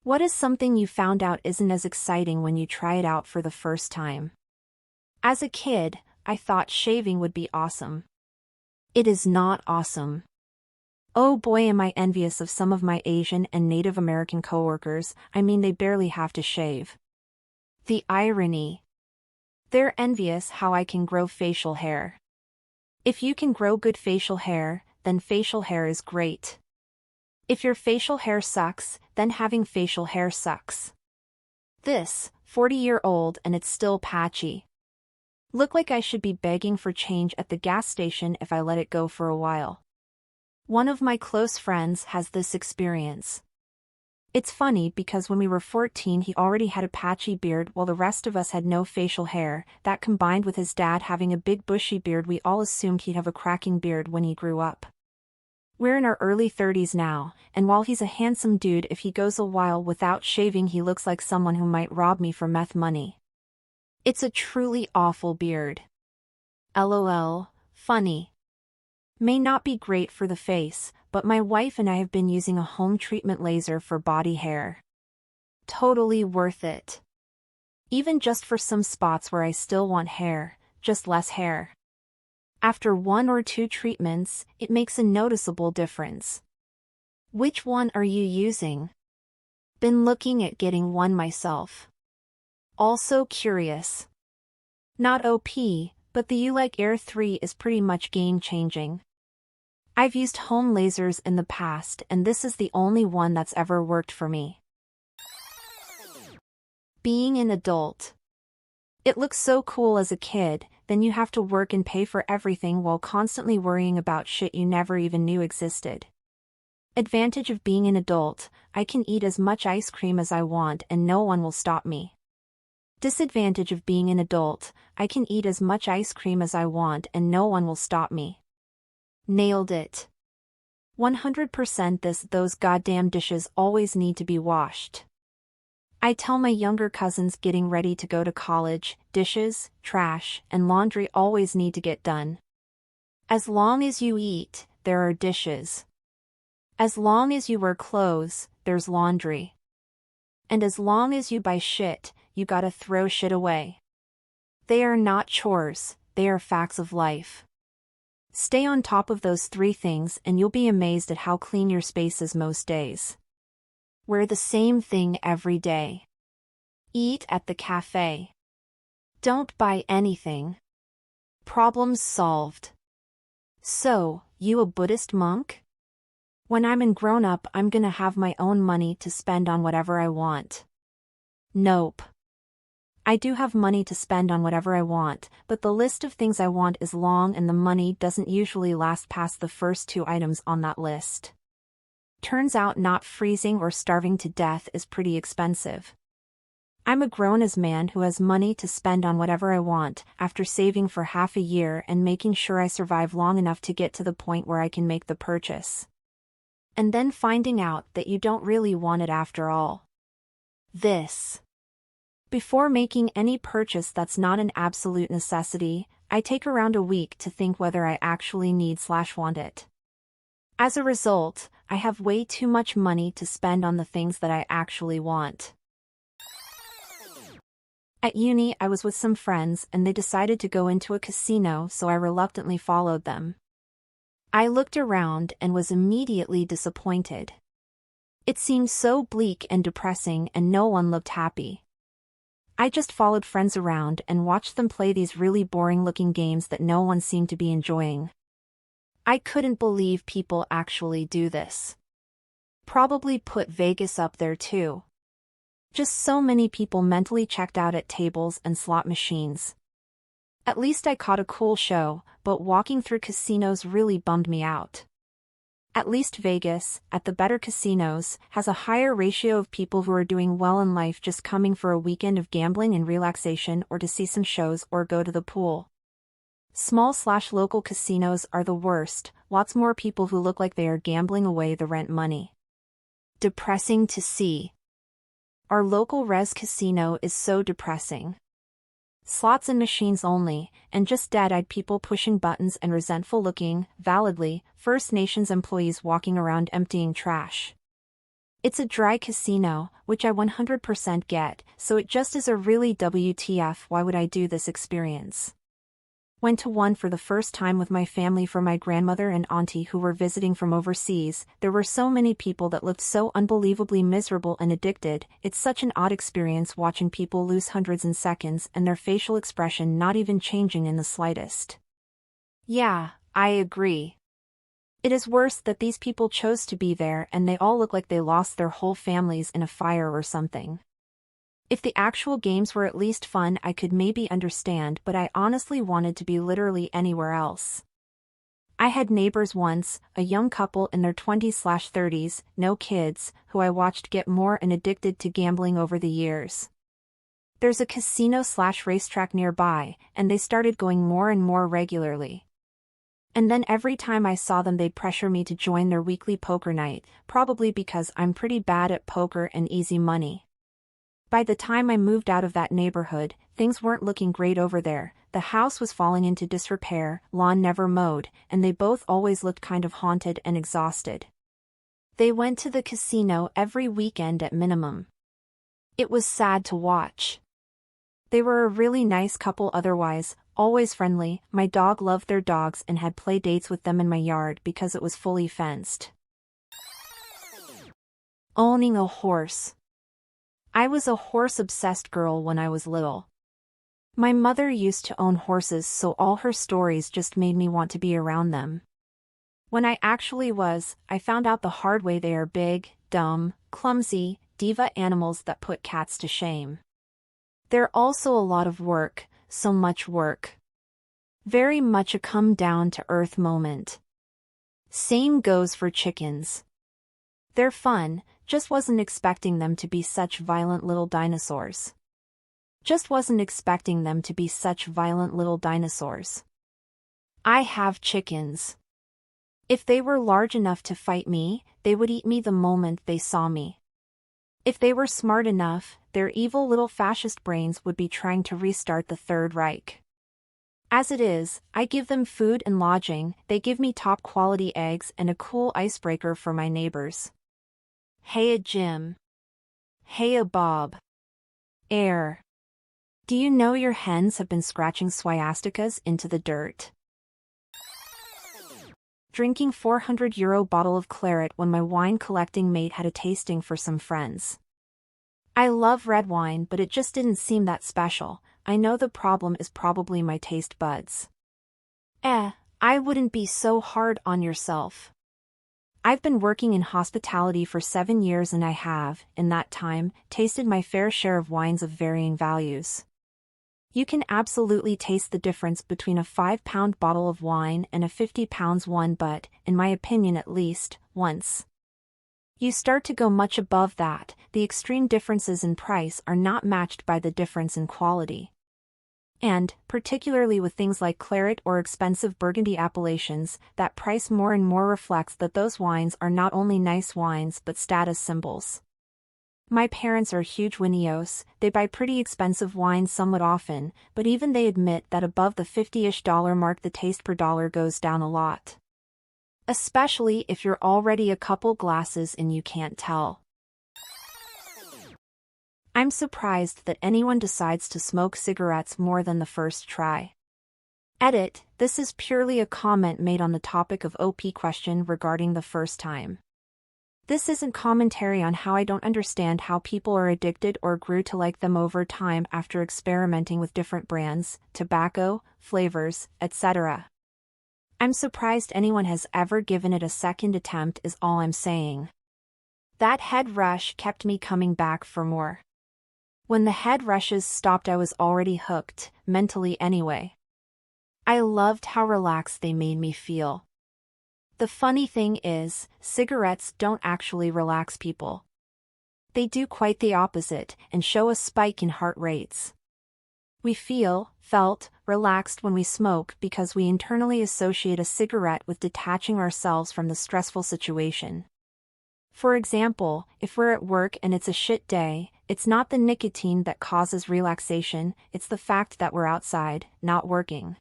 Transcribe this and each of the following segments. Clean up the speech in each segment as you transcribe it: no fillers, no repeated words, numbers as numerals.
What is something you found out isn't as exciting when you try it out for the first time? As a kid, I thought shaving would be awesome. It is not awesome. Oh boy, am I envious of some of my Asian and Native American coworkers. I mean, they barely have to shave. The irony. They're envious how I can grow facial hair. If you can grow good facial hair, then facial hair is great. If your facial hair sucks, then having facial hair sucks. This, 40-year-old and it's still patchy. Look like I should be begging for change at the gas station if I let it go for a while. One of my close friends has this experience. It's funny because when we were 14 he already had a patchy beard while the rest of us had no facial hair. That combined with his dad having a big bushy beard, we all assumed he'd have a cracking beard when he grew up. We're in our early 30s now, and while he's a handsome dude, if he goes a while without shaving he looks like someone who might rob me for meth money. It's a truly awful beard. LOL, funny. May not be great for the face, but my wife and I have been using a home treatment laser for body hair. Totally worth it. Even just for some spots where I still want hair, just less hair. After 1 or 2 treatments, it makes a noticeable difference. Which one are you using? Been looking at getting one myself. Also curious. Not OP, but the U-like Air 3 is pretty much game-changing. I've used home lasers in the past and this is the only one that's ever worked for me. Being an adult. It looks so cool as a kid, then you have to work and pay for everything while constantly worrying about shit you never even knew existed. Advantage of being an adult, I can eat as much ice cream as I want and no one will stop me. Disadvantage of being an adult, I can eat as much ice cream as I want and no one will stop me. Nailed it. 100% those goddamn dishes always need to be washed. I tell my younger cousins getting ready to go to college, dishes, trash, and laundry always need to get done. As long as you eat, there are dishes. As long as you wear clothes, there's laundry. And as long as you buy shit, you gotta throw shit away. They are not chores, they are facts of life. Stay on top of those 3 things and you'll be amazed at how clean your space is most days. Wear the same thing every day. Eat at the cafe. Don't buy anything. Problems solved. So, you a Buddhist monk? When I'm grown up, I'm gonna have my own money to spend on whatever I want. Nope. I do have money to spend on whatever I want, but the list of things I want is long and the money doesn't usually last past the first 2 items on that list. Turns out not freezing or starving to death is pretty expensive. I'm a grown-ass man who has money to spend on whatever I want after saving for half a year and making sure I survive long enough to get to the point where I can make the purchase. And then finding out that you don't really want it after all. This. Before making any purchase that's not an absolute necessity, I take around a week to think whether I actually need/want it. As a result, I have way too much money to spend on the things that I actually want. At uni, I was with some friends and they decided to go into a casino, so I reluctantly followed them. I looked around and was immediately disappointed. It seemed so bleak and depressing and no one looked happy. I just followed friends around and watched them play these really boring-looking games that no one seemed to be enjoying. I couldn't believe people actually do this. Probably put Vegas up there too. Just so many people mentally checked out at tables and slot machines. At least I caught a cool show, but walking through casinos really bummed me out. At least Vegas, at the better casinos, has a higher ratio of people who are doing well in life just coming for a weekend of gambling and relaxation or to see some shows or go to the pool. Small/local casinos are the worst, lots more people who look like they are gambling away the rent money. Depressing to see. Our local res casino is so depressing. Slots and machines only, and just dead-eyed people pushing buttons and resentful-looking, validly, First Nations employees walking around emptying trash. It's a dry casino, which I 100% get, so it just is a really WTF why would I do this experience. Went to one for the first time with my family for my grandmother and auntie who were visiting from overseas. There were so many people that looked so unbelievably miserable and addicted. It's such an odd experience watching people lose hundreds in seconds and their facial expression not even changing in the slightest. Yeah, I agree. It is worse that these people chose to be there and they all look like they lost their whole families in a fire or something. If the actual games were at least fun I could maybe understand, but I honestly wanted to be literally anywhere else. I had neighbors once, a young couple in their 20s/30s, no kids, who I watched get more and addicted to gambling over the years. There's a casino/racetrack nearby, and they started going more and more regularly. And then every time I saw them they'd pressure me to join their weekly poker night, probably because I'm pretty bad at poker and easy money. By the time I moved out of that neighborhood, things weren't looking great over there. The house was falling into disrepair, lawn never mowed, and they both always looked kind of haunted and exhausted. They went to the casino every weekend at minimum. It was sad to watch. They were a really nice couple otherwise, always friendly. My dog loved their dogs and had play dates with them in my yard because it was fully fenced. Owning a horse. I was a horse-obsessed girl when I was little. My mother used to own horses, so all her stories just made me want to be around them. When I actually was, I found out the hard way they are big, dumb, clumsy, diva animals that put cats to shame. They're also a lot of work, so much work. Very much a come-down-to-earth moment. Same goes for chickens. They're fun, just wasn't expecting them to be such violent little dinosaurs. I have chickens. If they were large enough to fight me, they would eat me the moment they saw me. If they were smart enough, their evil little fascist brains would be trying to restart the Third Reich. As it is, I give them food and lodging, they give me top-quality eggs and a cool icebreaker for my neighbors. Heya Jim. Heya Bob. Air. Do you know your hens have been scratching swastikas into the dirt? Drinking €400 bottle of claret when my wine collecting mate had a tasting for some friends. I love red wine, but it just didn't seem that special. I know the problem is probably my taste buds. I wouldn't be so hard on yourself. I've been working in hospitality for 7 years and I have, in that time, tasted my fair share of wines of varying values. You can absolutely taste the difference between a 5-pound bottle of wine and a 50-pound one, but, in my opinion at least, once you start to go much above that, the extreme differences in price are not matched by the difference in quality. And, particularly with things like claret or expensive Burgundy appellations, that price more and more reflects that those wines are not only nice wines but status symbols. My parents are huge wineos, they buy pretty expensive wines somewhat often, but even they admit that above the $50-ish mark the taste per dollar goes down a lot. Especially if you're already a couple glasses and you can't tell. I'm surprised that anyone decides to smoke cigarettes more than the first try. Edit, this is purely a comment made on the topic of OP question regarding the first time. This isn't commentary on how I don't understand how people are addicted or grew to like them over time after experimenting with different brands, tobacco, flavors, etc. I'm surprised anyone has ever given it a second attempt is all I'm saying. That head rush kept me coming back for more. When the head rushes stopped I was already hooked, mentally anyway. I loved how relaxed they made me feel. The funny thing is, cigarettes don't actually relax people. They do quite the opposite and show a spike in heart rates. We felt, relaxed when we smoke because we internally associate a cigarette with detaching ourselves from the stressful situation. For example, if we're at work and it's a shit day, it's not the nicotine that causes relaxation, it's the fact that we're outside, not working.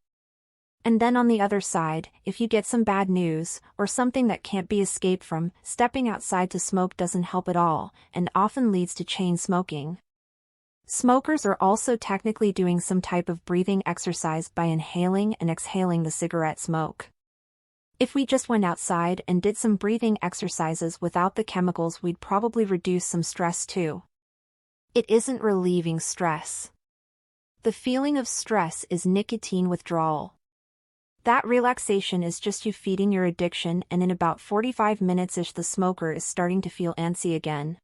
And then on the other side, if you get some bad news, or something that can't be escaped from, stepping outside to smoke doesn't help at all, and often leads to chain smoking. Smokers are also technically doing some type of breathing exercise by inhaling and exhaling the cigarette smoke. If we just went outside and did some breathing exercises without the chemicals, we'd probably reduce some stress too. It isn't relieving stress. The feeling of stress is nicotine withdrawal. That relaxation is just you feeding your addiction, and in about 45 minutes-ish the smoker is starting to feel antsy again.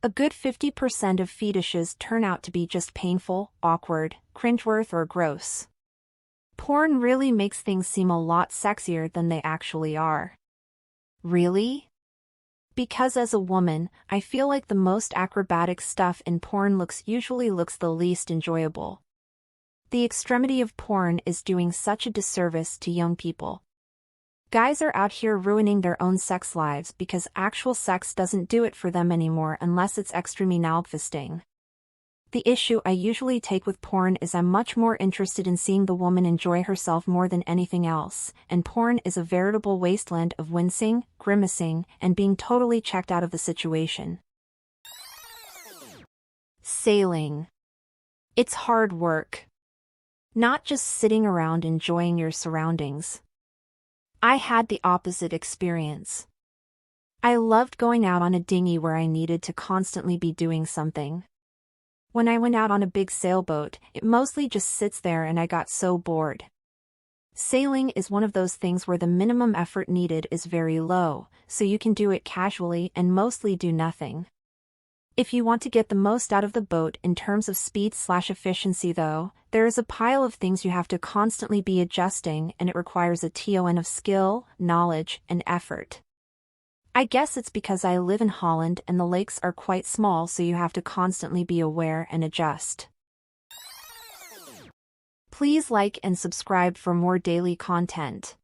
A good 50% of fetishes turn out to be just painful, awkward, cringeworthy, or gross. Porn really makes things seem a lot sexier than they actually are. Really? Because as a woman, I feel like the most acrobatic stuff in porn usually looks the least enjoyable. The extremity of porn is doing such a disservice to young people. Guys are out here ruining their own sex lives because actual sex doesn't do it for them anymore unless it's extremely nalgfisting. The issue I usually take with porn is I'm much more interested in seeing the woman enjoy herself more than anything else, and porn is a veritable wasteland of wincing, grimacing, and being totally checked out of the situation. Sailing. It's hard work. Not just sitting around enjoying your surroundings. I had the opposite experience. I loved going out on a dinghy where I needed to constantly be doing something. When I went out on a big sailboat, it mostly just sits there and I got so bored. Sailing is one of those things where the minimum effort needed is very low, so you can do it casually and mostly do nothing. If you want to get the most out of the boat in terms of speed/efficiency though, there is a pile of things you have to constantly be adjusting, and it requires a ton of skill, knowledge, and effort. I guess it's because I live in Holland and the lakes are quite small, so you have to constantly be aware and adjust. Please like and subscribe for more daily content.